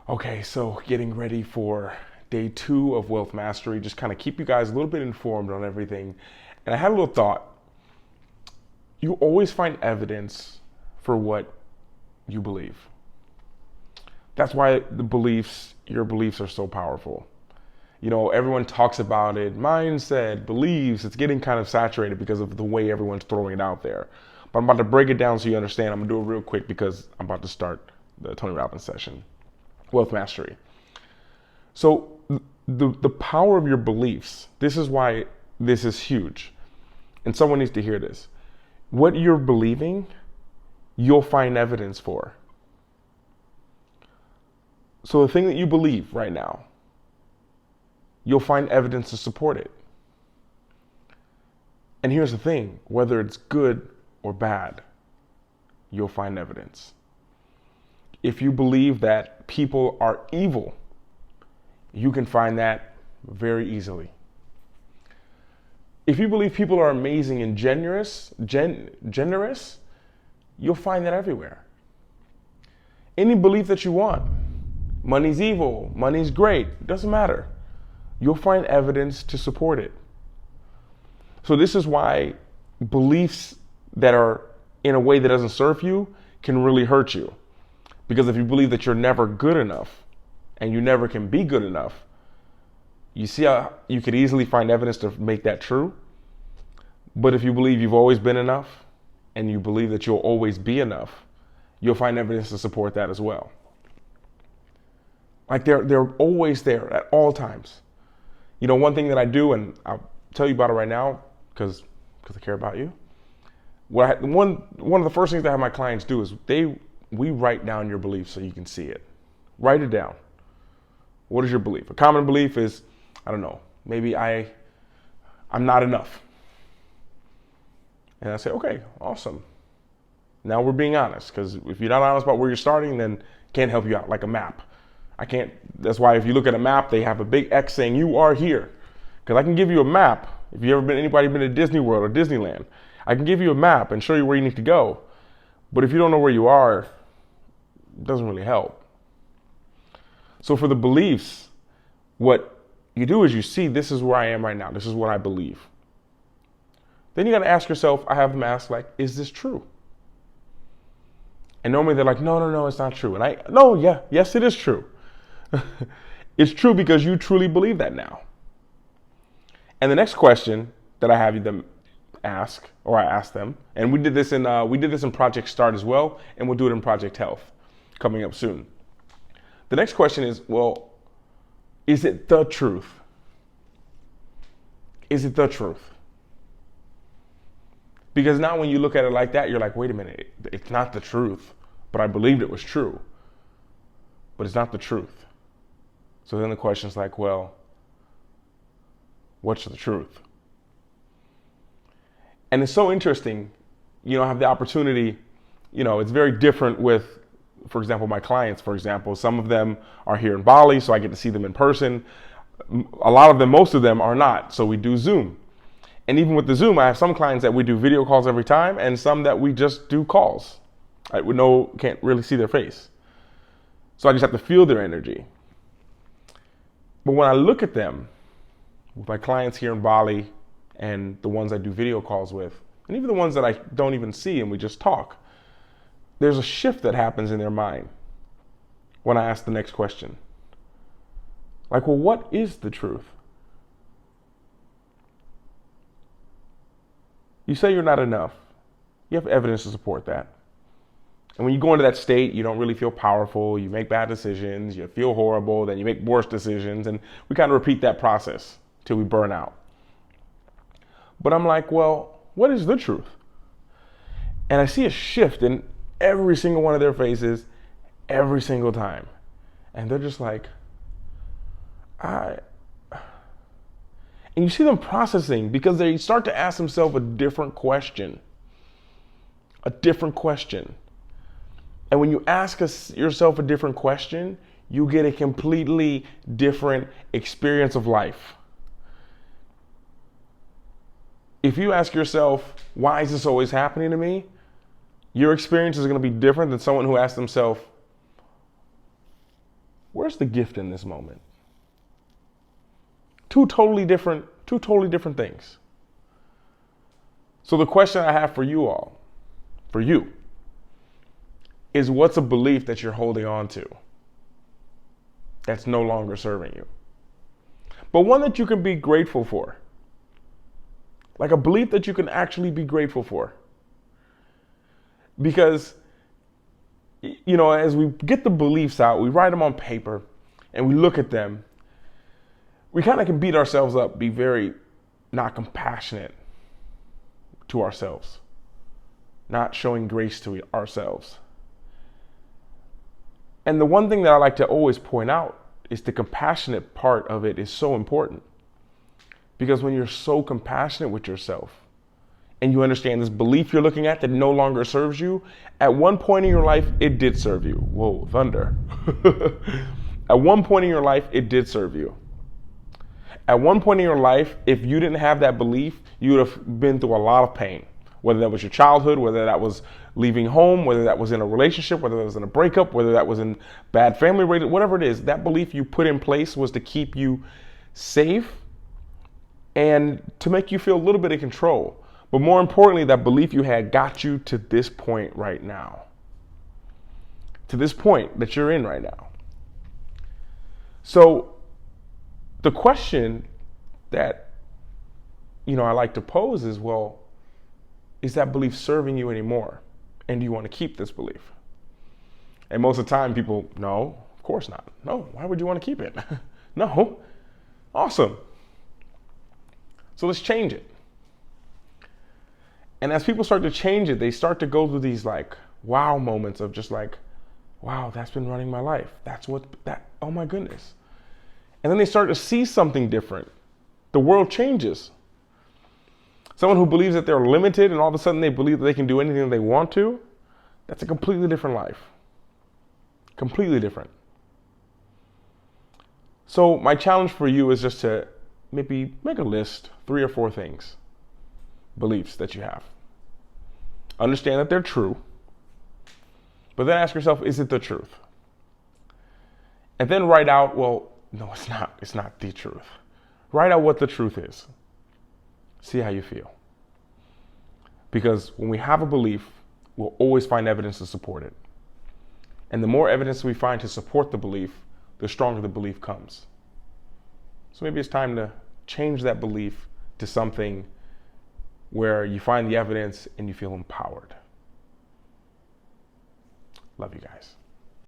Okay, so getting ready for day 2 of Wealth Mastery, just kind of keep you guys a little bit informed on everything. And I had a little thought. You always find evidence for what you believe. That's why your beliefs are so powerful. You know, everyone talks about it, mindset, beliefs. It's getting kind of saturated because of the way everyone's throwing it out there. But I'm about to break it down so you understand. I'm gonna do it real quick because I'm about to start the Tony Robbins session. Wealth Mastery. So the power of your beliefs, this is why this is huge. And someone needs to hear this. What you're believing, you'll find evidence for. So the thing that you believe right now, you'll find evidence to support it. And here's the thing, whether it's good or bad, you'll find evidence. If you believe that people are evil, you can find that very easily. If you believe people are amazing and generous, you'll find that everywhere. Any belief that you want, money's evil, money's great, doesn't matter. You'll find evidence to support it. So this is why beliefs that are in a way that doesn't serve you can really hurt you. Because if you believe that you're never good enough and you never can be good enough, you see how you could easily find evidence to make that true. But if you believe you've always been enough and you believe that you'll always be enough, you'll find evidence to support that as well. Like they're always there at all times. You know, one thing that I do, and I'll tell you about it right now because I care about you. One of the first things that I have my clients do is we write down your beliefs so you can see it. Write it down. What is your belief? A common belief is, I don't know, maybe I'm not enough. And I say, okay, awesome. Now we're being honest, because if you're not honest about where you're starting, then can't help you out, like a map. That's why if you look at a map, they have a big X saying you are here. Because I can give you a map. If anybody been to Disney World or Disneyland, I can give you a map and show you where you need to go. But if you don't know where you are, it doesn't really help. So for the beliefs, what you do is you see, this is where I am right now. This is what I believe. Then you got to ask yourself, I have them ask, like, is this true? And normally they're like, no, it's not true. And yes, it is true. It's true because you truly believe that now. And the next question that I have them ask, or I ask them, and we did this in Project Start as well, and we'll do it in Project Health coming up soon. The next question is, well, is it the truth? Is it the truth? Because now when you look at it like that, you're like, wait a minute, it's not the truth, but I believed it was true. But it's not the truth. So then the question's like, well, what's the truth? And it's so interesting, I have the opportunity, it's very different with, for example, my clients, for example. Some of them are here in Bali, so I get to see them in person. A lot of them, most of them are not, so we do Zoom. And even with the Zoom, I have some clients that we do video calls every time and some that we just do calls. Can't really see their face. So I just have to feel their energy. But when I look at them, with my clients here in Bali and the ones I do video calls with, and even the ones that I don't even see and we just talk, there's a shift that happens in their mind when I ask the next question. Like, well, what is the truth? You say you're not enough. You have evidence to support that. And when you go into that state, you don't really feel powerful. You make bad decisions. You feel horrible. Then you make worse decisions. And we kind of repeat that process till we burn out. But I'm like, well, what is the truth? And I see a shift in every single one of their faces every single time. And they're just like, And you see them processing because they start to ask themselves a different question. A different question. And when you ask yourself a different question, you get a completely different experience of life. If you ask yourself, why is this always happening to me? Your experience is going to be different than someone who asks themselves, where's the gift in this moment? Two totally different things. So the question I have for you all, for you, is what's a belief that you're holding on to that's no longer serving you? But one that you can be grateful for. Like a belief that you can actually be grateful for. Because, you know, as we get the beliefs out, we write them on paper and we look at them, we kind of can beat ourselves up, be very not compassionate to ourselves, not showing grace to ourselves. And the one thing that I like to always point out is the compassionate part of it is so important. Because when you're so compassionate with yourself and you understand this belief you're looking at that no longer serves you, at one point in your life, it did serve you. Whoa, thunder. At one point in your life, it did serve you. At one point in your life, if you didn't have that belief, you would have been through a lot of pain. Whether that was your childhood, whether that was leaving home, whether that was in a relationship, whether that was in a breakup, whether that was in bad family rating, whatever it is, that belief you put in place was to keep you safe and to make you feel a little bit in control. But more importantly, that belief you had got you to this point right now. To this point that you're in right now. So the question that, you know, I like to pose is, well, is that belief serving you anymore? And do you want to keep this belief? And most of the time people, no, of course not. No, why would you want to keep it? No. Awesome. So let's change it. And as people start to change it, they start to go through these like wow moments of just like, wow, that's been running my life. Oh my goodness. And then they start to see something different. The world changes. Someone who believes that they're limited and all of a sudden they believe that they can do anything they want to, that's a completely different life. Completely different. So my challenge for you is just to maybe make a list, 3 or 4 things, beliefs that you have. Understand that they're true, but then ask yourself, is it the truth? And then write out, well, no, it's not. It's not the truth. Write out what the truth is. See how you feel. Because when we have a belief, we'll always find evidence to support it. And the more evidence we find to support the belief, the stronger the belief comes. So maybe it's time to change that belief to something where you find the evidence and you feel empowered. Love you guys.